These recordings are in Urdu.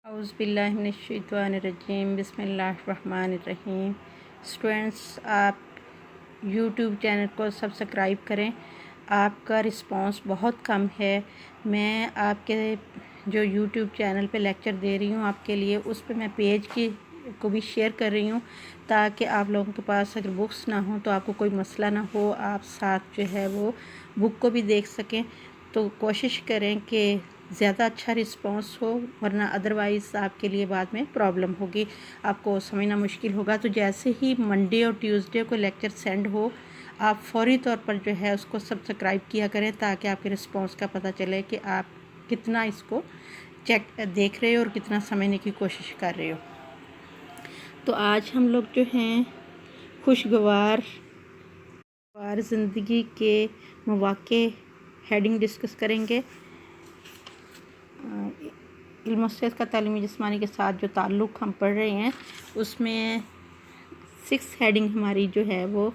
اعوذ باللہ من الشیطان الرجیم بسم اللہ الرحمن الرحیم۔ اسٹوڈینٹس، آپ یوٹیوب چینل کو سبسکرائب کریں۔ آپ کا رسپانس بہت کم ہے۔ میں آپ کے جو یوٹیوب چینل پہ لیکچر دے رہی ہوں آپ کے لیے، اس پہ میں پیج کو بھی شیئر کر رہی ہوں تاکہ آپ لوگوں کے پاس اگر بکس نہ ہوں تو آپ کو کوئی مسئلہ نہ ہو، آپ ساتھ جو ہے وہ بک کو بھی دیکھ سکیں۔ تو کوشش کریں کہ زیادہ اچھا رسپانس ہو، ورنہ ادروائز آپ کے لیے بعد میں پرابلم ہوگی، آپ کو سمجھنا مشکل ہوگا۔ تو جیسے ہی منڈے اور ٹیوزڈے کو لیکچر سینڈ ہو، آپ فوری طور پر جو ہے اس کو سبسکرائب کیا کریں تاکہ آپ کے رسپانس کا پتہ چلے کہ آپ کتنا اس کو دیکھ رہے ہو اور کتنا سمجھنے کی کوشش کر رہے ہو۔ تو آج ہم لوگ جو ہیں خوشگوار زندگی کے مواقع ہیڈنگ ڈسکس کریں گے۔ علم و صحت کا تعلیمی جسمانی کے ساتھ جو تعلق ہم پڑھ رہے ہیں، اس میں 6 ہیڈنگ ہماری جو ہے وہ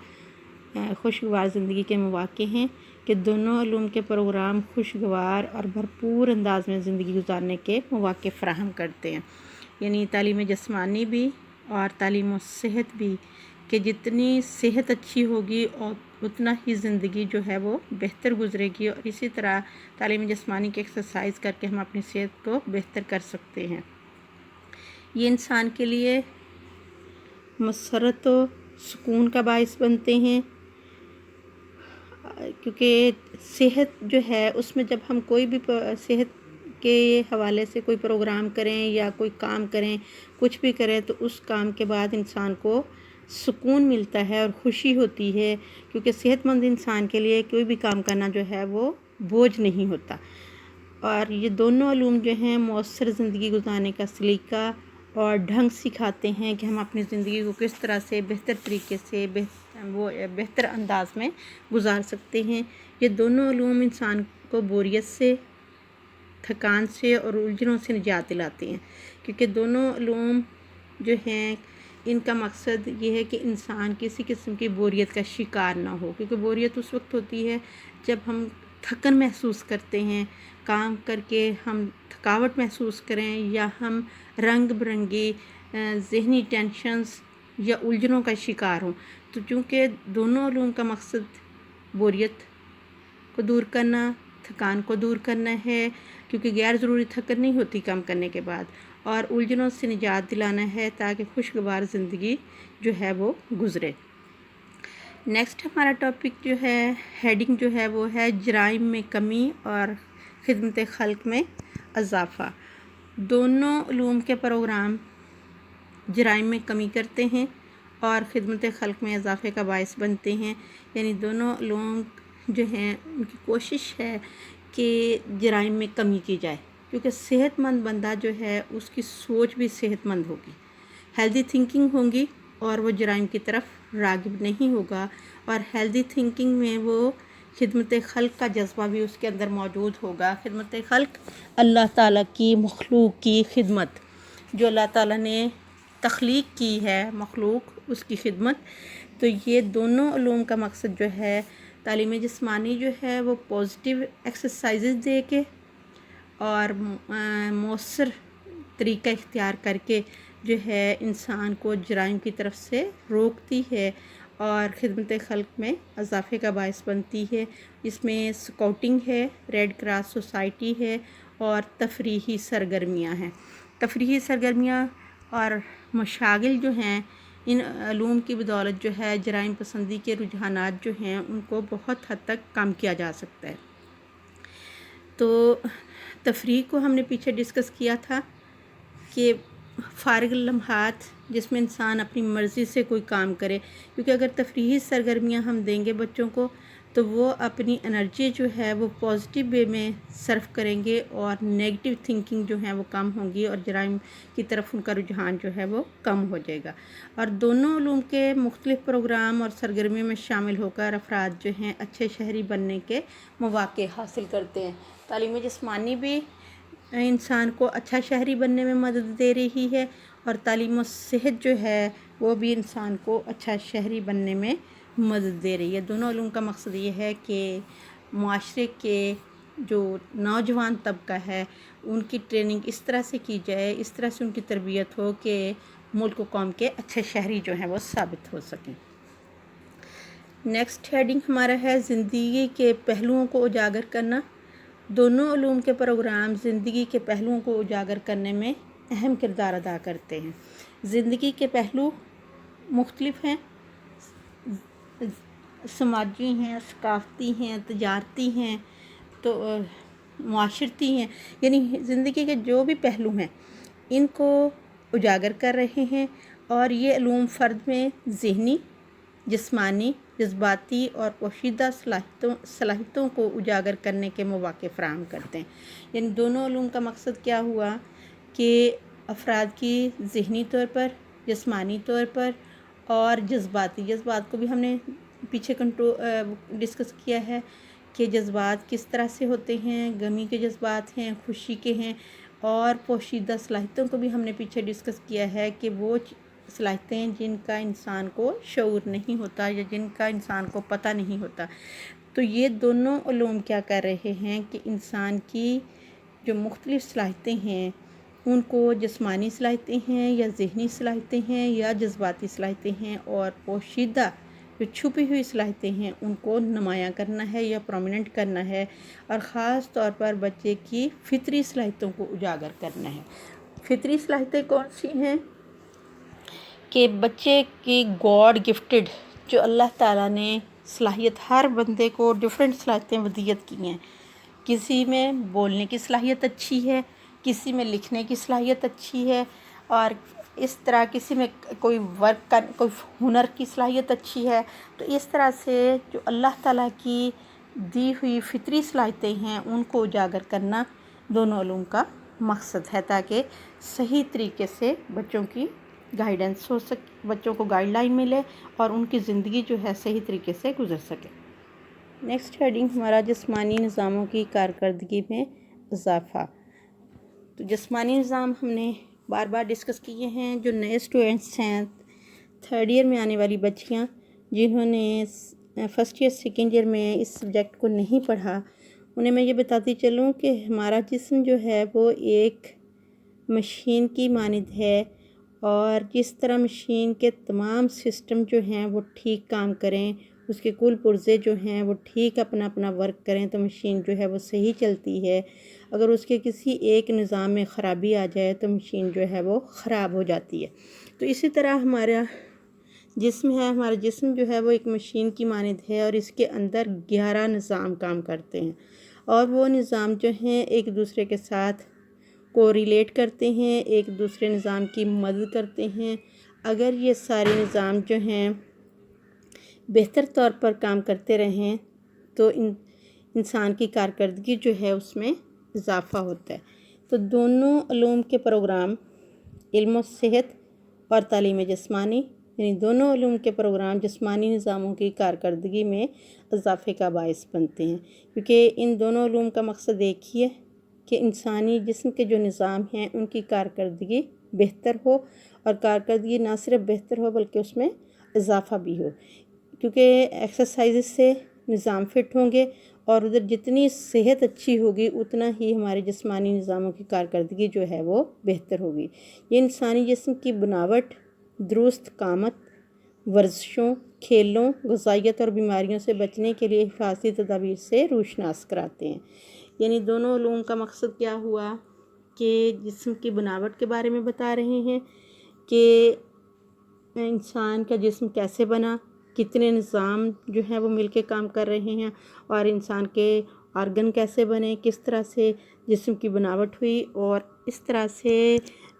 خوشگوار زندگی کے مواقع ہیں کہ دونوں علوم کے پروگرام خوشگوار اور بھرپور انداز میں زندگی گزارنے کے مواقع فراہم کرتے ہیں، یعنی تعلیم جسمانی بھی اور تعلیم و صحت بھی، کہ جتنی صحت اچھی ہوگی اور اتنا ہی زندگی جو ہے وہ بہتر گزرے گی، اور اسی طرح تعلیم جسمانی کی ایکسرسائز کر کے ہم اپنی صحت کو بہتر کر سکتے ہیں۔ یہ انسان کے لیے مسرت و سکون کا باعث بنتے ہیں، کیونکہ صحت جو ہے اس میں جب ہم کوئی بھی صحت کے حوالے سے کوئی پروگرام کریں یا کوئی کام کریں، کچھ بھی کریں، تو اس کام کے بعد انسان کو سکون ملتا ہے اور خوشی ہوتی ہے، کیونکہ صحت مند انسان کے لیے کوئی بھی کام کرنا جو ہے وہ بوجھ نہیں ہوتا۔ اور یہ دونوں علوم جو ہیں مؤثر زندگی گزارنے کا سلیقہ اور ڈھنگ سکھاتے ہیں کہ ہم اپنی زندگی کو کس طرح سے بہتر طریقے سے بہتر انداز میں گزار سکتے ہیں۔ یہ دونوں علوم انسان کو بوریت سے، تھکان سے اور الجھنوں سے نجات دلاتے ہیں، کیونکہ دونوں علوم جو ہیں ان کا مقصد یہ ہے کہ انسان کسی قسم کی بوریت کا شکار نہ ہو، کیونکہ بوریت اس وقت ہوتی ہے جب ہم تھکن محسوس کرتے ہیں، کام کر کے ہم تھکاوٹ محسوس کریں، یا ہم رنگ برنگی ذہنی ٹینشنز یا الجھنوں کا شکار ہوں۔ تو چونکہ دونوں علوم کا مقصد بوریت کو دور کرنا، تھکان کو دور کرنا ہے، کیونکہ غیر ضروری تھکن نہیں ہوتی کام کرنے کے بعد، اور الجھنوں سے نجات دلانا ہے تاکہ خوشگوار زندگی جو ہے وہ گزرے۔ نیکسٹ ہمارا ٹاپک جو ہے، ہیڈنگ جو ہے وہ ہے جرائم میں کمی اور خدمت خلق میں اضافہ۔ دونوں علوم کے پروگرام جرائم میں کمی کرتے ہیں اور خدمت خلق میں اضافے کا باعث بنتے ہیں، یعنی دونوں علوم جو ہیں ان کی کوشش ہے کہ جرائم میں کمی کی جائے، کیونکہ صحت مند بندہ جو ہے اس کی سوچ بھی صحت مند ہوگی، ہیلدی تھنکنگ ہوگی، اور وہ جرائم کی طرف راغب نہیں ہوگا، اور ہیلدی تھنکنگ میں وہ خدمت خلق کا جذبہ بھی اس کے اندر موجود ہوگا۔ خدمت خلق اللہ تعالیٰ کی مخلوق کی خدمت، جو اللہ تعالیٰ نے تخلیق کی ہے مخلوق، اس کی خدمت۔ تو یہ دونوں علوم کا مقصد جو ہے تعلیم جسمانی جو ہے وہ پازیٹیو ایکسرسائزز دے کے اور مؤثر طریقہ اختیار کر کے جو ہے انسان کو جرائم کی طرف سے روکتی ہے اور خدمت خلق میں اضافے کا باعث بنتی ہے۔ اس میں سکاؤٹنگ ہے، ریڈ کراس سوسائٹی ہے، اور تفریحی سرگرمیاں ہیں۔ تفریحی سرگرمیاں اور مشاغل جو ہیں، ان علوم کی بدولت جو ہے جرائم پسندی کے رجحانات جو ہیں ان کو بہت حد تک کم کیا جا سکتا ہے۔ تو تفریح کو ہم نے پیچھے ڈسکس کیا تھا کہ فارغ لمحات جس میں انسان اپنی مرضی سے کوئی کام کرے، کیونکہ اگر تفریحی سرگرمیاں ہم دیں گے بچوں کو تو وہ اپنی انرجی جو ہے وہ پازیٹیو وے میں صرف کریں گے، اور نیگیٹو تھنکنگ جو ہے وہ کم ہوں گی، اور جرائم کی طرف ان کا رجحان جو ہے وہ کم ہو جائے گا۔ اور دونوں علوم کے مختلف پروگرام اور سرگرمیوں میں شامل ہو کر افراد جو ہیں اچھے شہری بننے کے مواقع حاصل کرتے ہیں۔ تعلیم جسمانی بھی انسان کو اچھا شہری بننے میں مدد دے رہی ہے، اور تعلیم و صحت جو ہے وہ بھی انسان کو اچھا شہری بننے میں مدد دے رہی ہے۔ دونوں علوم کا مقصد یہ ہے کہ معاشرے کے جو نوجوان طبقہ ہے ان کی ٹریننگ اس طرح سے کی جائے، اس طرح سے ان کی تربیت ہو کہ ملک و قوم کے اچھے شہری جو ہیں وہ ثابت ہو سکیں۔ نیکسٹ ہیڈنگ ہمارا ہے زندگی کے پہلوؤں کو اجاگر کرنا۔ دونوں علوم کے پروگرام زندگی کے پہلوؤں کو اجاگر کرنے میں اہم کردار ادا کرتے ہیں۔ زندگی کے پہلو مختلف ہیں، سماجی ہیں، ثقافتی ہیں، تجارتی ہیں، تو معاشرتی ہیں، یعنی زندگی کے جو بھی پہلو ہیں ان کو اجاگر کر رہے ہیں، اور یہ علوم فرد میں ذہنی، جسمانی، جذباتی اور پوشیدہ صلاحیتوں کو اجاگر کرنے کے مواقع فراہم کرتے ہیں۔ یعنی دونوں علوم کا مقصد کیا ہوا کہ افراد کی ذہنی طور پر، جسمانی طور پر اور جذبات کو بھی ہم نے پیچھے ڈسکس کیا ہے کہ جذبات کس طرح سے ہوتے ہیں، غمی کے جذبات ہیں، خوشی کے ہیں، اور پوشیدہ صلاحیتوں کو بھی ہم نے پیچھے ڈسکس کیا ہے کہ وہ صلاحیتیں جن کا انسان کو شعور نہیں ہوتا یا جن کا انسان کو پتہ نہیں ہوتا۔ تو یہ دونوں علوم کیا کر رہے ہیں کہ انسان کی جو مختلف صلاحیتیں ہیں ان کو، جسمانی صلاحیتیں ہیں یا ذہنی صلاحیتیں ہیں یا جذباتی صلاحیتیں ہیں، اور پوشیدہ جو چھپی ہوئی صلاحیتیں ہیں ان کو نمایاں کرنا ہے یا پرومیننٹ کرنا ہے، اور خاص طور پر بچے کی فطری صلاحیتوں کو اجاگر کرنا ہے۔ فطری صلاحیتیں کون سی ہیں؟ کہ بچے کی گاڈ گفٹڈ جو اللہ تعالیٰ نے صلاحیت، ہر بندے کو ڈیفرنٹ صلاحیتیں ودیت کی ہیں۔ کسی میں بولنے کی صلاحیت اچھی ہے، کسی میں لکھنے کی صلاحیت اچھی ہے، اور اس طرح کسی میں کوئی کوئی ہنر کی صلاحیت اچھی ہے۔ تو اس طرح سے جو اللہ تعالیٰ کی دی ہوئی فطری صلاحیتیں ہیں ان کو اجاگر کرنا دونوں علوم کا مقصد ہے، تاکہ صحیح طریقے سے بچوں کی گائیڈنس ہو سکے، بچوں کو گائیڈ لائن ملے اور ان کی زندگی جو ہے صحیح طریقے سے گزر سکے۔ نیکسٹ ہیڈنگ ہمارا جسمانی نظاموں کی کارکردگی میں اضافہ۔ تو جسمانی نظام ہم نے بار بار ڈسکس کیے ہیں۔ جو نئے اسٹوڈنٹس ہیں، تھرڈ ایئر میں آنے والی بچیاں جنہوں نے فرسٹ ایئر سیکنڈ ایئر میں اس سبجیکٹ کو نہیں پڑھا، انہیں میں یہ بتاتی چلوں کہ ہمارا جسم جو ہے وہ ایک مشین کی مانند ہے، اور جس طرح مشین کے تمام سسٹم جو ہیں وہ ٹھیک کام کریں، اس کے کل پرزے جو ہیں وہ ٹھیک اپنا اپنا ورک کریں تو مشین جو ہے وہ صحیح چلتی ہے۔ اگر اس کے کسی ایک نظام میں خرابی آ جائے تو مشین جو ہے وہ خراب ہو جاتی ہے۔ تو اسی طرح ہمارا جسم جو ہے وہ ایک مشین کی مانند ہے، اور اس کے اندر 11 نظام کام کرتے ہیں، اور وہ نظام جو ہیں ایک دوسرے کے ساتھ کو ریلیٹ کرتے ہیں، ایک دوسرے نظام کی مدد کرتے ہیں۔ اگر یہ سارے نظام جو ہیں بہتر طور پر کام کرتے رہیں تو انسان کی کارکردگی جو ہے اس میں اضافہ ہوتا ہے۔ تو دونوں علوم کے پروگرام علم و صحت اور تعلیم جسمانی، یعنی دونوں علوم کے پروگرام جسمانی نظاموں کی کارکردگی میں اضافے کا باعث بنتے ہیں، کیونکہ ان دونوں علوم کا مقصد ایک ہی ہے کہ انسانی جسم کے جو نظام ہیں ان کی کارکردگی بہتر ہو، اور کارکردگی نہ صرف بہتر ہو بلکہ اس میں اضافہ بھی ہو، کیونکہ ایکسرسائز سے نظام فٹ ہوں گے، اور ادھر جتنی صحت اچھی ہوگی اتنا ہی ہمارے جسمانی نظاموں کی کارکردگی جو ہے وہ بہتر ہوگی۔ یہ انسانی جسم کی بناوٹ، درست قامت، ورزشوں، کھیلوں، غذائیت اور بیماریوں سے بچنے کے لیے حفاظتی تدابیر سے روشناس کراتے ہیں۔ یعنی دونوں علوم کا مقصد کیا ہوا کہ جسم کی بناوٹ کے بارے میں بتا رہے ہیں کہ انسان کا جسم کیسے بنا، کتنے نظام جو ہیں وہ مل کے کام کر رہے ہیں، اور انسان کے آرگن کیسے بنے، کس طرح سے جسم کی بناوٹ ہوئی، اور اس طرح سے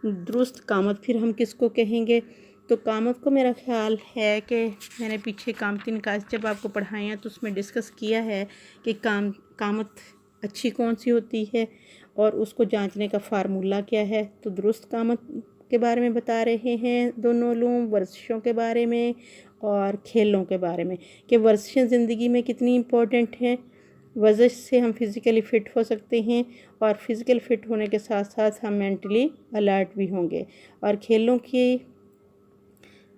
درست قامت پھر ہم کس کو کہیں گے۔ تو قامت کو میرا خیال ہے کہ میں نے پیچھے قامتی نقائص جب آپ کو پڑھائے ہیں تو اس میں ڈسکس کیا ہے کہ قامت اچھی کون سی ہوتی ہے اور اس کو جانچنے کا فارمولہ کیا ہے۔ تو درست قامت کے بارے میں بتا رہے ہیں دونوں علوم، ورزشوں کے بارے میں اور کھیلوں کے بارے میں، کہ ورزشیں زندگی میں کتنی امپورٹنٹ ہیں۔ ورزش سے ہم فزیکلی فٹ ہو سکتے ہیں، اور فزیکل فٹ ہونے کے ساتھ ساتھ ہم مینٹلی الرٹ بھی ہوں گے، اور کھیلوں کی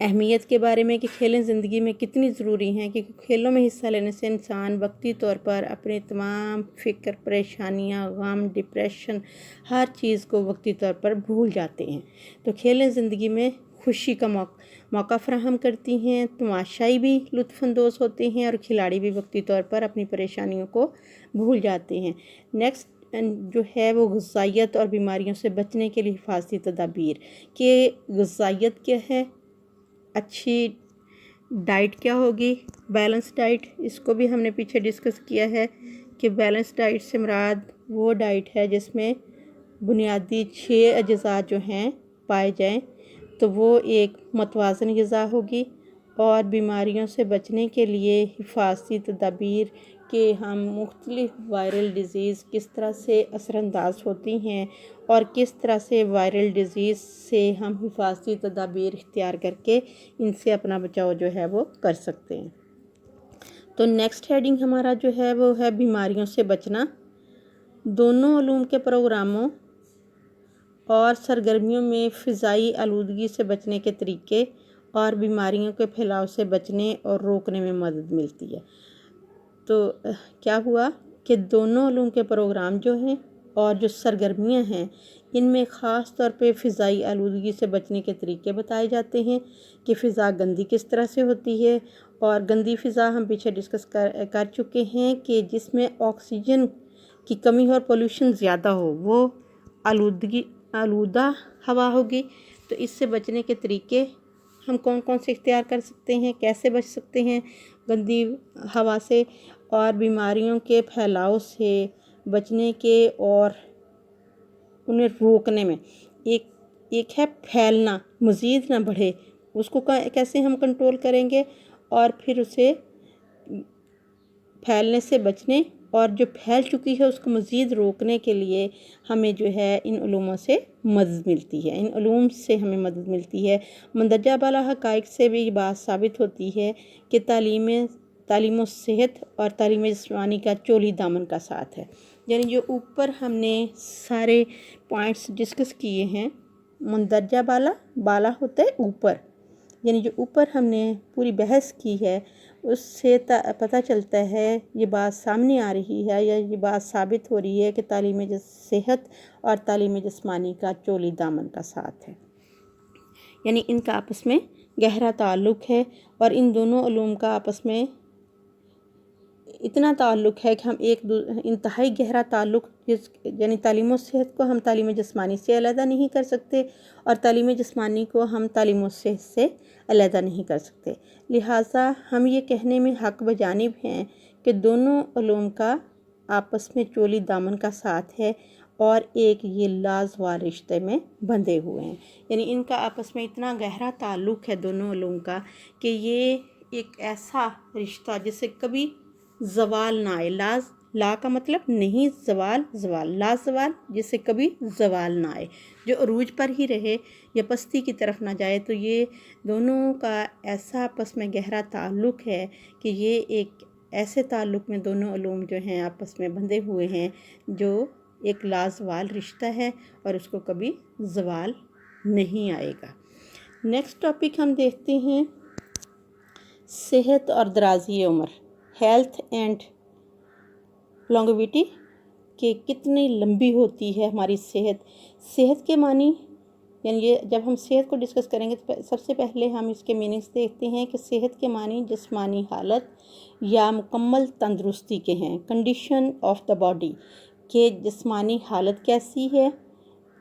اہمیت کے بارے میں کہ کھیلیں زندگی میں کتنی ضروری ہیں، کیونکہ کھیلوں میں حصہ لینے سے انسان وقتی طور پر اپنے تمام فکر، پریشانیاں، غم، ڈپریشن، ہر چیز کو وقتی طور پر بھول جاتے ہیں۔ تو کھیلیں زندگی میں خوشی کا موقع فراہم کرتی ہیں، تماشائی بھی لطف اندوز ہوتے ہیں اور کھلاڑی بھی وقتی طور پر اپنی پریشانیوں کو بھول جاتے ہیں۔ نیکسٹ جو ہے وہ غذائیت اور بیماریوں سے بچنے کے لیے حفاظتی تدابیر، کہ غذائیت کیا ہے، اچھی ڈائٹ کیا ہوگی، بیلنس ڈائٹ، اس کو بھی ہم نے پیچھے ڈسکس کیا ہے کہ بیلنس ڈائٹ سے مراد وہ ڈائٹ ہے جس میں بنیادی 6 اجزاء جو ہیں پائے جائیں، تو وہ ایک متوازن غذا ہوگی۔ اور بیماریوں سے بچنے کے لیے حفاظتی تدابیر کہ ہم مختلف وائرل ڈیزیز کس طرح سے اثر انداز ہوتی ہیں اور کس طرح سے وائرل ڈیزیز سے ہم حفاظتی تدابیر اختیار کر کے ان سے اپنا بچاؤ جو ہے وہ کر سکتے ہیں۔ تو نیکسٹ ہیڈنگ ہمارا جو ہے وہ ہے بیماریوں سے بچنا۔ دونوں علوم کے پروگراموں اور سرگرمیوں میں فضائی آلودگی سے بچنے کے طریقے اور بیماریوں کے پھیلاؤ سے بچنے اور روکنے میں مدد ملتی ہے۔ تو کیا ہوا کہ دونوں علوم کے پروگرام جو ہیں اور جو سرگرمیاں ہیں ان میں خاص طور پہ فضائی آلودگی سے بچنے کے طریقے بتائے جاتے ہیں کہ فضا گندی کس طرح سے ہوتی ہے، اور گندی فضا ہم پیچھے ڈسکس کر چکے ہیں کہ جس میں آکسیجن کی کمی ہو اور پولوشن زیادہ ہو وہ آلودہ ہوا ہوگی۔ تو اس سے بچنے کے طریقے ہم کون کون سے اختیار کر سکتے ہیں، کیسے بچ سکتے ہیں گندی ہوا سے، اور بیماریوں کے پھیلاؤ سے بچنے کے اور انہیں روکنے میں ایک ہے پھیلنا، مزید نہ بڑھے، اس کو کیسے ہم کنٹرول کریں گے، اور پھر اسے پھیلنے سے بچنے اور جو پھیل چکی ہے اس کو مزید روکنے کے لیے ہمیں جو ہے ان علوموں سے مدد ملتی ہے، ان علوم سے ہمیں مدد ملتی ہے۔ مندرجہ بالا حقائق سے بھی یہ بات ثابت ہوتی ہے کہ تعلیم و صحت اور تعلیم جسمانی کا چولی دامن کا ساتھ ہے، یعنی جو اوپر ہم نے سارے پوائنٹس ڈسکس کیے ہیں، مندرجہ بالا ہوتا ہے اوپر، یعنی جو اوپر ہم نے پوری بحث کی ہے اس سے پتہ چلتا ہے، یہ بات سامنے آ رہی ہے یا یہ بات ثابت ہو رہی ہے کہ تعلیم صحت اور تعلیم جسمانی کا چولی دامن کا ساتھ ہے، یعنی ان کا آپس میں گہرا تعلق ہے۔ اور ان دونوں علوم کا آپس میں اتنا تعلق ہے کہ ہم انتہائی گہرا تعلق یعنی تعلیم و صحت کو ہم تعلیم جسمانی سے علیحدہ نہیں کر سکتے اور تعلیم جسمانی کو ہم تعلیم و صحت سے علیحدہ نہیں کر سکتے، لہٰذا ہم یہ کہنے میں حق بجانب ہیں کہ دونوں علوم کا آپس میں چولی دامن کا ساتھ ہے اور ایک یہ لازوال رشتے میں بندھے ہوئے ہیں، یعنی ان کا آپس میں اتنا گہرا تعلق ہے دونوں علوم کا کہ یہ ایک ایسا رشتہ جس سے کبھی زوال نہ آئے، لا کا مطلب نہیں زوال، لا زوال جس سے کبھی زوال نہ آئے، جو عروج پر ہی رہے یا پستی کی طرف نہ جائے۔ تو یہ دونوں کا ایسا آپس میں گہرا تعلق ہے کہ یہ ایک ایسے تعلق میں دونوں علوم جو ہیں آپس میں بندھے ہوئے ہیں جو ایک لازوال رشتہ ہے اور اس کو کبھی زوال نہیں آئے گا۔ نیکسٹ ٹاپک ہم دیکھتے ہیں صحت اور درازی عمر، ہیلتھ اینڈ لانگیویٹی، کہ کتنی لمبی ہوتی ہے ہماری صحت کے معنی، یعنی یہ جب ہم صحت کو ڈسکس کریں گے تو سب سے پہلے ہم اس کے میننگز دیکھتے ہیں کہ صحت کے معنی جسمانی حالت یا مکمل تندرستی کے ہیں، کنڈیشن آف دا باڈی، کہ جسمانی حالت کیسی ہے،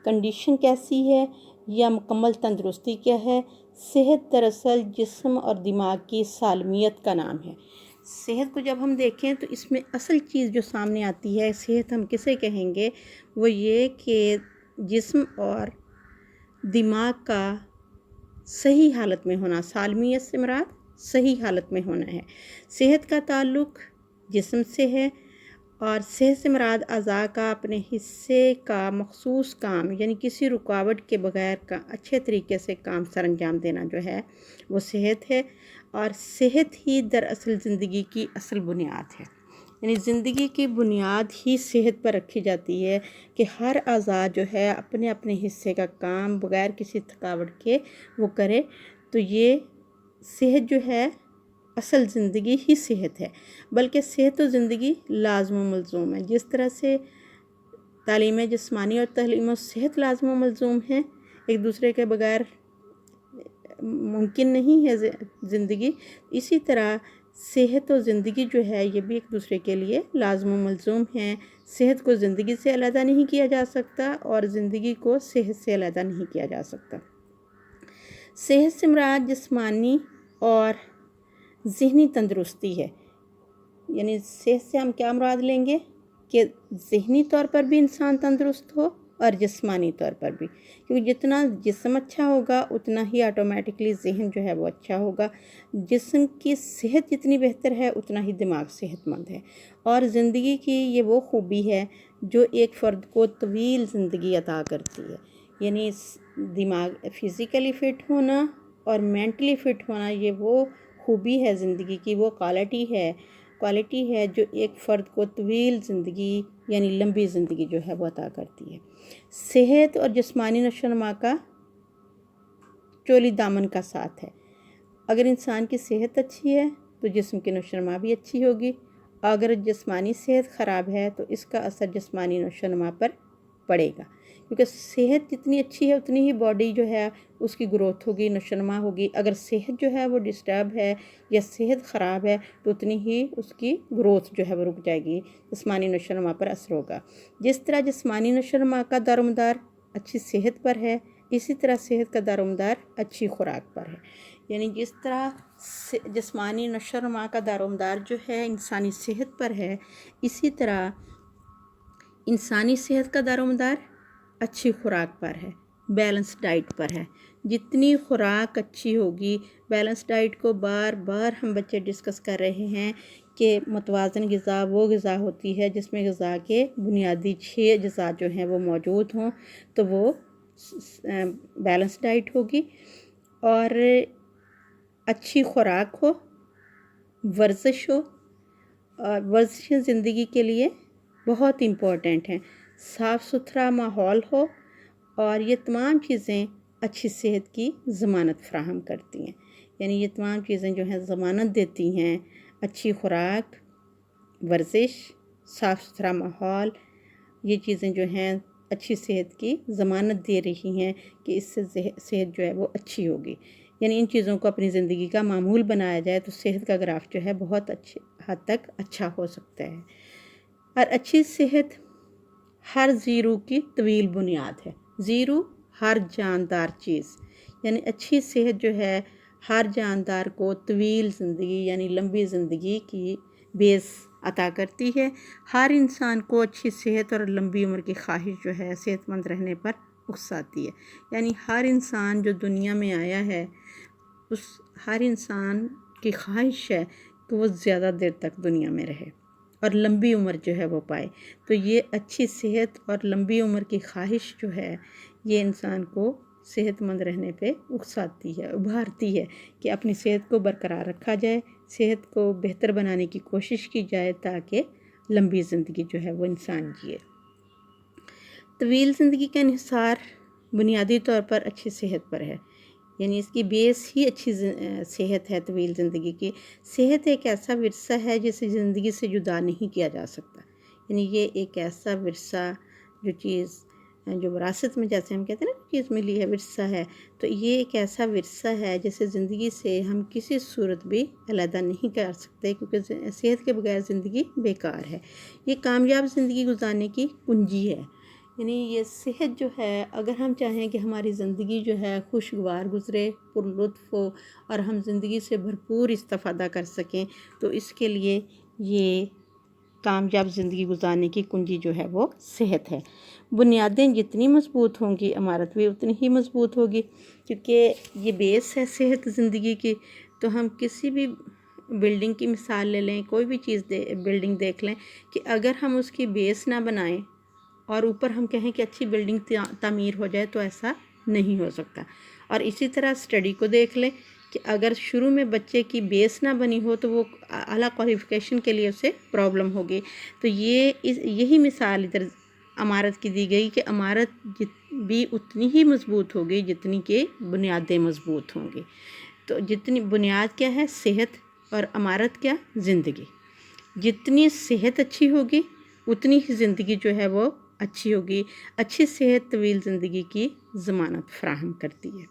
کنڈیشن کیسی ہے یا مکمل تندرستی کیا ہے۔ صحت دراصل جسم اور دماغ کی سالمیت کا نام ہے۔ صحت کو جب ہم دیکھیں تو اس میں اصل چیز جو سامنے آتی ہے، صحت ہم کسے کہیں گے، وہ یہ کہ جسم اور دماغ کا صحیح حالت میں ہونا، سالمیت سے مراد صحیح حالت میں ہونا ہے۔ صحت کا تعلق جسم سے ہے اور صحت سے مراد اعضاء کا اپنے حصے کا مخصوص کام یعنی کسی رکاوٹ کے بغیر کا اچھے طریقے سے کام سر انجام دینا جو ہے وہ صحت ہے، اور صحت ہی دراصل زندگی کی اصل بنیاد ہے، یعنی زندگی کی بنیاد ہی صحت پر رکھی جاتی ہے کہ ہر اعضاء جو ہے اپنے اپنے حصے کا کام بغیر کسی تھکاوٹ کے وہ کرے، تو یہ صحت جو ہے اصل زندگی ہی صحت ہے، بلکہ صحت و زندگی لازم و ملزوم ہے۔ جس طرح سے تعلیم جسمانی اور تعلیم و صحت لازم و ملزوم ہیں، ایک دوسرے کے بغیر ممکن نہیں ہے زندگی، اسی طرح صحت و زندگی جو ہے یہ بھی ایک دوسرے کے لیے لازم و ملزوم ہیں۔ صحت کو زندگی سے علیحدہ نہیں کیا جا سکتا اور زندگی کو صحت سے علیحدہ نہیں کیا جا سکتا۔ صحت سے مراد جسمانی اور ذہنی تندرستی ہے، یعنی صحت سے ہم کیا مراد لیں گے کہ ذہنی طور پر بھی انسان تندرست ہو اور جسمانی طور پر بھی، کیونکہ جتنا جسم اچھا ہوگا اتنا ہی آٹومیٹکلی ذہن جو ہے وہ اچھا ہوگا۔ جسم کی صحت جتنی بہتر ہے اتنا ہی دماغ صحت مند ہے، اور زندگی کی یہ وہ خوبی ہے جو ایک فرد کو طویل زندگی عطا کرتی ہے، یعنی دماغ فزیکلی فٹ ہونا اور مینٹلی فٹ ہونا یہ وہ خوبی ہے زندگی کی، وہ کوالٹی ہے جو ایک فرد کو طویل زندگی یعنی لمبی زندگی جو ہے وہ عطا کرتی ہے۔ صحت اور جسمانی نشو و نما کا چولی دامن کا ساتھ ہے۔ اگر انسان کی صحت اچھی ہے تو جسم کی نشو و نما بھی اچھی ہوگی، اگر جسمانی صحت خراب ہے تو اس کا اثر جسمانی نشو و نما پر پڑے گا، کیونکہ صحت جتنی اچھی ہے اتنی ہی باڈی جو ہے اس کی گروتھ ہوگی، نشو و نما ہوگی۔ اگر صحت جو ہے وہ ڈسٹرب ہے یا صحت خراب ہے تو اتنی ہی اس کی گروتھ جو ہے وہ رک جائے گی، جسمانی نشو و نما پر اثر ہوگا۔ جس طرح جسمانی نشو و نما کا دار و مدار اچھی صحت پر ہے، اسی طرح صحت کا دار و مدار اچھی خوراک پر ہے، یعنی جس طرح جسمانی نشو و نما کا دار و مدار جو ہے انسانی صحت پر ہے، اسی طرح انسانی صحت کا دار و مدار اچھی خوراک پر ہے، بیلنس ڈائٹ پر ہے۔ جتنی خوراک اچھی ہوگی، بیلنس ڈائٹ کو بار بار ہم بچے ڈسکس کر رہے ہیں کہ متوازن غذا وہ غذا ہوتی ہے جس میں غذا کے بنیادی 6 اجزاء جو ہیں وہ موجود ہوں، تو وہ بیلنس ڈائٹ ہوگی، اور اچھی خوراک ہو، ورزش ہو، اور ورزش زندگی کے لیے بہت امپورٹنٹ ہیں، صاف ستھرا ماحول ہو، اور یہ تمام چیزیں اچھی صحت کی ضمانت فراہم کرتی ہیں، یعنی یہ تمام چیزیں جو ہیں ضمانت دیتی ہیں، اچھی خوراک، ورزش، صاف ستھرا ماحول، یہ چیزیں جو ہیں اچھی صحت کی ضمانت دے رہی ہیں کہ اس سے صحت جو ہے وہ اچھی ہوگی۔ یعنی ان چیزوں کو اپنی زندگی کا معمول بنایا جائے تو صحت کا گراف جو ہے بہت اچھی حد تک اچھا ہو سکتا ہے۔ اور اچھی صحت ہر زیرو کی طویل بنیاد ہے، زیرو ہر جاندار چیز، یعنی اچھی صحت جو ہے ہر جاندار کو طویل زندگی یعنی لمبی زندگی کی بیس عطا کرتی ہے۔ ہر انسان کو اچھی صحت اور لمبی عمر کی خواہش جو ہے صحت مند رہنے پر اکساتی ہے، یعنی ہر انسان جو دنیا میں آیا ہے اس ہر انسان کی خواہش ہے کہ وہ زیادہ دیر تک دنیا میں رہے اور لمبی عمر جو ہے وہ پائے، تو یہ اچھی صحت اور لمبی عمر کی خواہش جو ہے یہ انسان کو صحت مند رہنے پہ اکساتی ہے، ابھارتی ہے کہ اپنی صحت کو برقرار رکھا جائے، صحت کو بہتر بنانے کی کوشش کی جائے تاکہ لمبی زندگی جو ہے وہ انسان جیے۔ طویل زندگی کا انحصار بنیادی طور پر اچھی صحت پر ہے، یعنی اس کی بیس ہی اچھی صحت ہے۔ طویل زندگی کی صحت ایک ایسا ورثہ ہے جسے زندگی سے جدا نہیں کیا جا سکتا، یعنی یہ ایک ایسا ورثہ جو وراثت میں جیسے ہم کہتے ہیں نا چیز ملی ہے، ورثہ ہے، تو یہ ایک ایسا ورثہ ہے جسے زندگی سے ہم کسی صورت بھی علیحدہ نہیں کر سکتے، کیونکہ صحت کے بغیر زندگی بیکار ہے۔ یہ کامیاب زندگی گزارنے کی کنجی ہے، یعنی یہ صحت جو ہے اگر ہم چاہیں کہ ہماری زندگی جو ہے خوشگوار گزرے، پر لطف ہو اور ہم زندگی سے بھرپور استفادہ کر سکیں، تو اس کے لیے یہ کامیاب زندگی گزارنے کی کنجی جو ہے وہ صحت ہے۔ بنیادیں جتنی مضبوط ہوں گی عمارت بھی اتنی ہی مضبوط ہوگی، کیونکہ یہ بیس ہے صحت زندگی کی۔ تو ہم کسی بھی بلڈنگ کی مثال لے لیں، کوئی بھی چیز بلڈنگ دیکھ لیں کہ اگر ہم اس کی بیس نہ بنائیں اور اوپر ہم کہیں کہ اچھی بلڈنگ تعمیر ہو جائے تو ایسا نہیں ہو سکتا۔ اور اسی طرح اسٹڈی کو دیکھ لیں کہ اگر شروع میں بچے کی بیس نہ بنی ہو تو وہ اعلیٰ کوالیفیکیشن کے لیے اسے پرابلم ہوگی۔ تو یہی مثال ادھر عمارت کی دی گئی کہ عمارت بھی اتنی ہی مضبوط ہوگی جتنی کہ بنیادیں مضبوط ہوں گی. تو جتنی بنیاد کیا ہے؟ صحت، اور عمارت کیا؟ زندگی. جتنی صحت اچھی ہوگی اتنی ہی زندگی جو ہے وہ اچھی ہوگی. اچھی صحت طویل زندگی کی ضمانت فراہم کرتی ہے.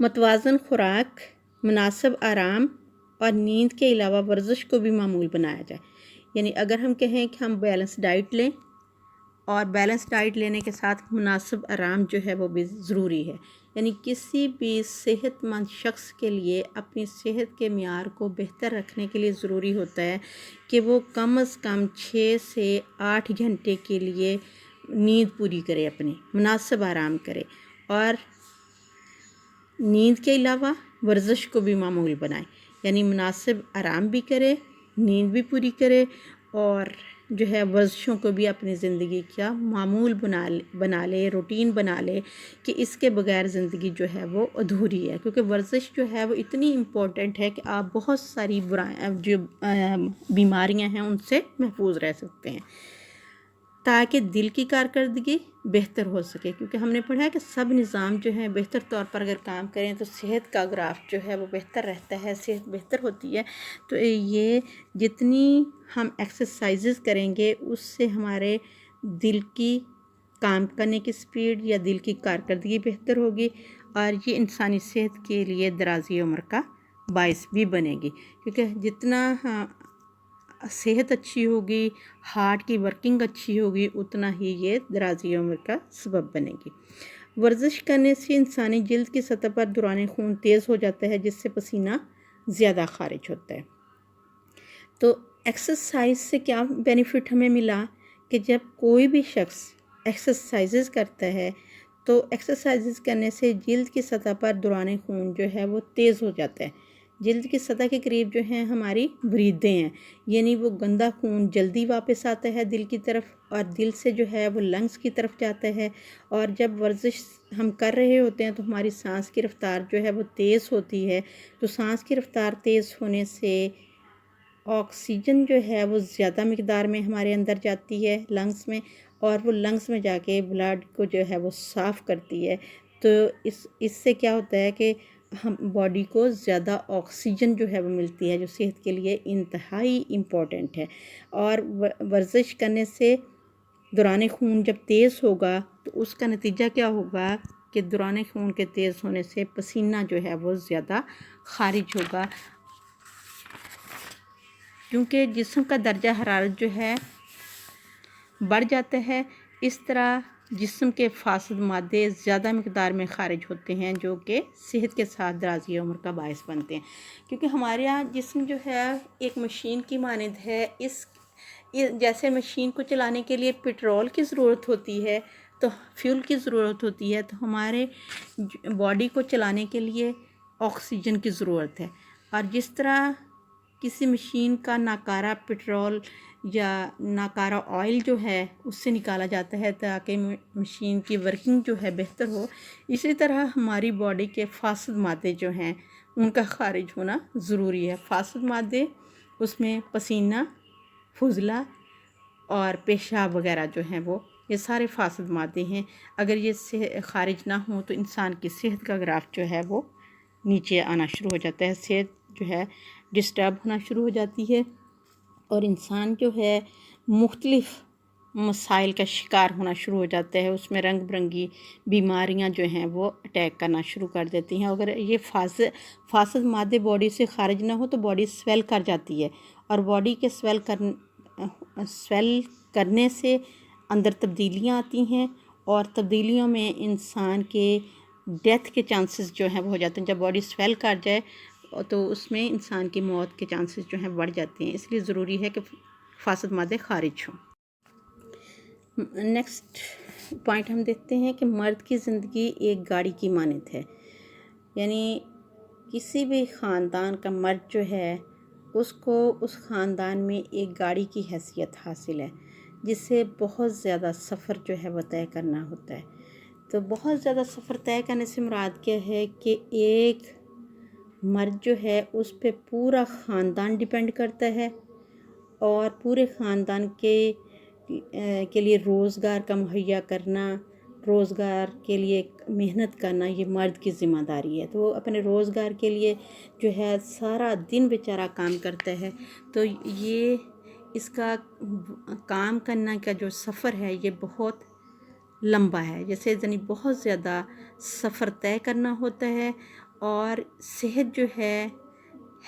متوازن خوراک، مناسب آرام اور نیند کے علاوہ ورزش کو بھی معمول بنایا جائے. یعنی اگر ہم کہیں کہ ہم بیلنس ڈائٹ لیں، اور بیلنس ڈائٹ لینے کے ساتھ مناسب آرام جو ہے وہ بھی ضروری ہے. یعنی کسی بھی صحت مند شخص کے لیے اپنی صحت کے معیار کو بہتر رکھنے کے لیے ضروری ہوتا ہے کہ وہ کم از کم 6 سے 8 گھنٹے کے لیے نیند پوری کرے، اپنی مناسب آرام کرے، اور نیند کے علاوہ ورزش کو بھی معمول بنائے. یعنی مناسب آرام بھی کرے، نیند بھی پوری کرے، اور جو ہے ورزشوں کو بھی اپنی زندگی کا معمول بنا لے، روٹین بنا لے، کہ اس کے بغیر زندگی جو ہے وہ ادھوری ہے. کیونکہ ورزش جو ہے وہ اتنی امپورٹنٹ ہے کہ آپ بہت ساری جو بیماریاں ہیں ان سے محفوظ رہ سکتے ہیں، تاکہ دل کی کارکردگی بہتر ہو سکے. کیونکہ ہم نے پڑھا ہے کہ سب نظام جو ہیں بہتر طور پر اگر کام کریں تو صحت کا گراف جو ہے وہ بہتر رہتا ہے، صحت بہتر ہوتی ہے. تو یہ جتنی ہم ایکسرسائزز کریں گے اس سے ہمارے دل کی کام کرنے کی سپیڈ یا دل کی کارکردگی بہتر ہوگی، اور یہ انسانی صحت کے لیے درازی عمر کا باعث بھی بنے گی. کیونکہ جتنا صحت اچھی ہوگی، ہارٹ کی ورکنگ اچھی ہوگی، اتنا ہی یہ درازی عمر کا سبب بنے گی. ورزش کرنے سے انسانی جلد کی سطح پر دوران خون تیز ہو جاتا ہے، جس سے پسینہ زیادہ خارج ہوتا ہے. تو ایکسرسائز سے کیا بینیفٹ ہمیں ملا کہ جب کوئی بھی شخص ایکسرسائزز کرتا ہے تو ایکسرسائزز کرنے سے جلد کی سطح پر دوران خون جو ہے وہ تیز ہو جاتا ہے. جلد کی سطح کے قریب جو ہیں ہماری وریدیں ہیں، یعنی وہ گندا خون جلدی واپس آتا ہے دل کی طرف، اور دل سے جو ہے وہ لنگز کی طرف جاتا ہے. اور جب ورزش ہم کر رہے ہوتے ہیں تو ہماری سانس کی رفتار جو ہے وہ تیز ہوتی ہے. تو سانس کی رفتار تیز ہونے سے آکسیجن جو ہے وہ زیادہ مقدار میں ہمارے اندر جاتی ہے لنگز میں، اور وہ لنگز میں جا کے بلڈ کو جو ہے وہ صاف کرتی ہے. تو اس سے کیا ہوتا ہے کہ ہم باڈی کو زیادہ آکسیجن جو ہے وہ ملتی ہے، جو صحت کے لیے انتہائی امپورٹنٹ ہے. اور ورزش کرنے سے دوران خون جب تیز ہوگا تو اس کا نتیجہ کیا ہوگا کہ دوران خون کے تیز ہونے سے پسینہ جو ہے وہ زیادہ خارج ہوگا، کیونکہ جسم کا درجہ حرارت جو ہے بڑھ جاتا ہے. اس طرح جسم کے فاسد مادے زیادہ مقدار میں خارج ہوتے ہیں، جو کہ صحت کے ساتھ درازی عمر کا باعث بنتے ہیں. کیونکہ ہمارے یہاں جسم جو ہے ایک مشین کی مانند ہے. جیسے مشین کو چلانے کے لیے پٹرول کی ضرورت ہوتی ہے، تو فیول کی ضرورت ہوتی ہے، تو ہمارے باڈی کو چلانے کے لیے آکسیجن کی ضرورت ہے. اور جس طرح کسی مشین کا ناکارہ پٹرول یا ناکارہ آئل جو ہے اس سے نکالا جاتا ہے تاکہ مشین کی ورکنگ جو ہے بہتر ہو، اسی طرح ہماری باڈی کے فاسد مادے جو ہیں ان کا خارج ہونا ضروری ہے. فاسد مادے اس میں پسینہ، فضلہ اور پیشاب وغیرہ جو ہیں وہ یہ سارے فاسد مادے ہیں. اگر یہ خارج نہ ہوں تو انسان کی صحت کا گراف جو ہے وہ نیچے آنا شروع ہو جاتا ہے، صحت جو ہے ڈسٹرب ہونا شروع ہو جاتی ہے، اور انسان جو ہے مختلف مسائل کا شکار ہونا شروع ہو جاتا ہے. اس میں رنگ برنگی بیماریاں جو ہیں وہ اٹیک کرنا شروع کر دیتی ہیں. اگر یہ فاسد مادے باڈی سے خارج نہ ہو تو باڈی سویل کر جاتی ہے، اور باڈی کے سویل کرنے سے اندر تبدیلیاں آتی ہیں، اور تبدیلیوں میں انسان کے ڈیتھ کے چانسز جو ہیں وہ ہو جاتے ہیں. جب باڈی سویل کر جائے تو اس میں انسان کی موت کے چانسز جو ہیں بڑھ جاتے ہیں. اس لیے ضروری ہے کہ فاسد مادے خارج ہوں. نیکسٹ پوائنٹ ہم دیکھتے ہیں کہ مرد کی زندگی ایک گاڑی کی مانند ہے. یعنی کسی بھی خاندان کا مرد جو ہے اس کو اس خاندان میں ایک گاڑی کی حیثیت حاصل ہے، جس سے بہت زیادہ سفر جو ہے وہ طے کرنا ہوتا ہے. تو بہت زیادہ سفر طے کرنے سے مراد کیا ہے کہ ایک مرد جو ہے اس پہ پورا خاندان ڈیپینڈ کرتا ہے، اور پورے خاندان کے لیے روزگار کا مہیا کرنا، روزگار کے لیے محنت کرنا یہ مرد کی ذمہ داری ہے، تو وہ اپنے روزگار کے لیے جو ہے سارا دن بیچارہ کام کرتا ہے، تو یہ اس کا کام کرنا کا جو سفر ہے یہ بہت لمبا ہے، جیسے یعنی بہت زیادہ سفر طے کرنا ہوتا ہے، اور صحت جو ہے،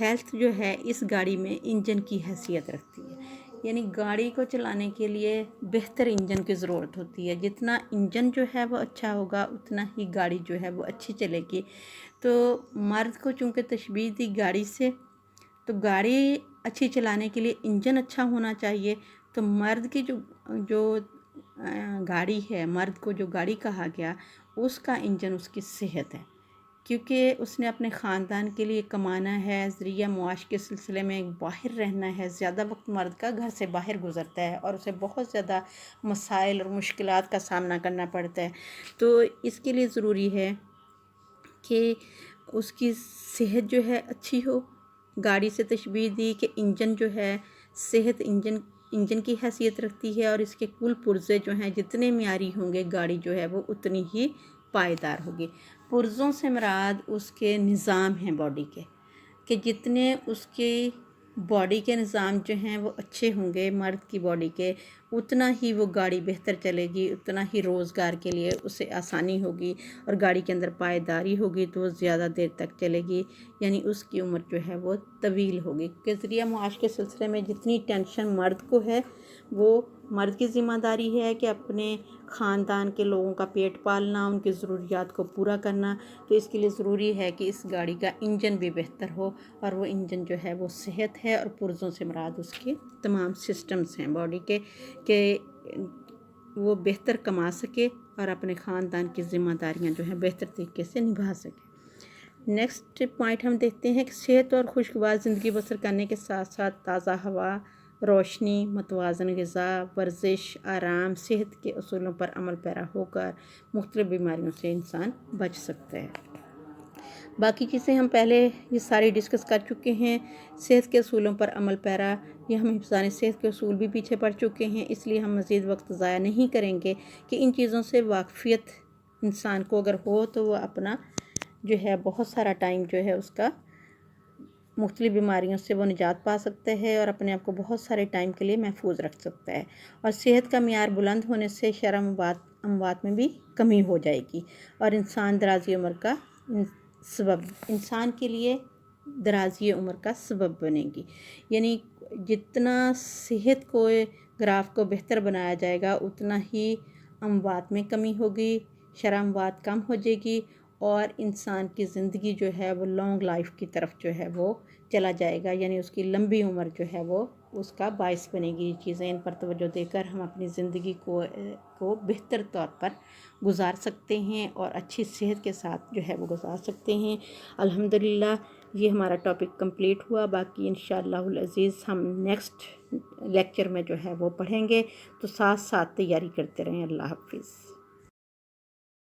ہیلتھ جو ہے اس گاڑی میں انجن کی حیثیت رکھتی ہے، یعنی گاڑی کو چلانے کے لیے بہتر انجن کی ضرورت ہوتی ہے، جتنا انجن جو ہے وہ اچھا ہوگا اتنا ہی گاڑی جو ہے وہ اچھی چلے گی۔ تو مرد کو چونکہ تشبیہ دی گاڑی سے، تو گاڑی اچھی چلانے کے لیے انجن اچھا ہونا چاہیے، تو مرد کی جو گاڑی ہے، مرد کو جو گاڑی کہا گیا اس کا انجن اس کی صحت ہے، کیونکہ اس نے اپنے خاندان کے لیے کمانا ہے، ذریعہ معاش کے سلسلے میں باہر رہنا ہے، زیادہ وقت مرد کا گھر سے باہر گزرتا ہے اور اسے بہت زیادہ مسائل اور مشکلات کا سامنا کرنا پڑتا ہے، تو اس کے لیے ضروری ہے کہ اس کی صحت جو ہے اچھی ہو۔ گاڑی سے تشبیہ دی کہ انجن جو ہے، صحت انجن کی حیثیت رکھتی ہے، اور اس کے کل پرزے جو ہیں جتنے معیاری ہوں گے گاڑی جو ہے وہ اتنی ہی پائیدار ہوگی۔ پرزوں سے مراد اس کے نظام ہیں باڈی کے، کہ جتنے اس کی باڈی کے نظام جو ہیں وہ اچھے ہوں گے مرد کی باڈی کے، اتنا ہی وہ گاڑی بہتر چلے گی، اتنا ہی روزگار کے لیے اسے آسانی ہوگی، اور گاڑی کے اندر پائیداری ہوگی تو وہ زیادہ دیر تک چلے گی، یعنی اس کی عمر جو ہے وہ طویل ہوگی، کیونکہ ذریعہ معاش کے سلسلے میں جتنی ٹینشن مرد کو ہے وہ مرد کی ذمہ داری ہے کہ اپنے خاندان کے لوگوں کا پیٹ پالنا، ان کی ضروریات کو پورا کرنا، تو اس کے لیے ضروری ہے کہ اس گاڑی کا انجن بھی بہتر ہو، اور وہ انجن جو ہے وہ صحت ہے، اور پرزوں سے مراد اس کے تمام سسٹمز ہیں باڈی کے، کہ وہ بہتر کما سکے اور اپنے خاندان کی ذمہ داریاں جو ہیں بہتر طریقے سے نبھا سکے۔ نیکسٹ پوائنٹ ہم دیکھتے ہیں کہ صحت اور خوشگوار زندگی بسر کرنے کے ساتھ ساتھ تازہ ہوا، روشنی، متوازن غذا، ورزش، آرام، صحت کے اصولوں پر عمل پیرا ہو کر مختلف بیماریوں سے انسان بچ سکتا ہے۔ باقی چیزیں ہم پہلے یہ ساری ڈسکس کر چکے ہیں۔ صحت کے اصولوں پر عمل پیرا، یہ ہم حفظان صحت کے اصول بھی پیچھے پڑ چکے ہیں، اس لیے ہم مزید وقت ضائع نہیں کریں گے کہ ان چیزوں سے واقفیت انسان کو اگر ہو تو وہ اپنا جو ہے بہت سارا ٹائم جو ہے اس کا مختلف بیماریوں سے وہ نجات پا سکتا ہے، اور اپنے آپ کو بہت سارے ٹائم کے لیے محفوظ رکھ سکتا ہے، اور صحت کا معیار بلند ہونے سے شرح اموات میں بھی کمی ہو جائے گی، اور انسان درازی عمر کا سبب، انسان کے لیے درازی عمر کا سبب بنے گی، یعنی جتنا صحت کو گراف کو بہتر بنایا جائے گا اتنا ہی اموات میں کمی ہوگی، شرح اموات کم ہو جائے گی، اور انسان کی زندگی جو ہے وہ لانگ لائف کی طرف جو ہے وہ چلا جائے گا، یعنی اس کی لمبی عمر جو ہے وہ اس کا باعث بنے گی۔ یہ چیزیں ان پر توجہ دے کر ہم اپنی زندگی کو بہتر طور پر گزار سکتے ہیں، اور اچھی صحت کے ساتھ جو ہے وہ گزار سکتے ہیں۔ الحمدللہ یہ ہمارا ٹاپک کمپلیٹ ہوا، باقی انشاءاللہ العزیز ہم نیکسٹ لیکچر میں جو ہے وہ پڑھیں گے، تو ساتھ ساتھ تیاری کرتے رہیں۔ اللہ حافظ۔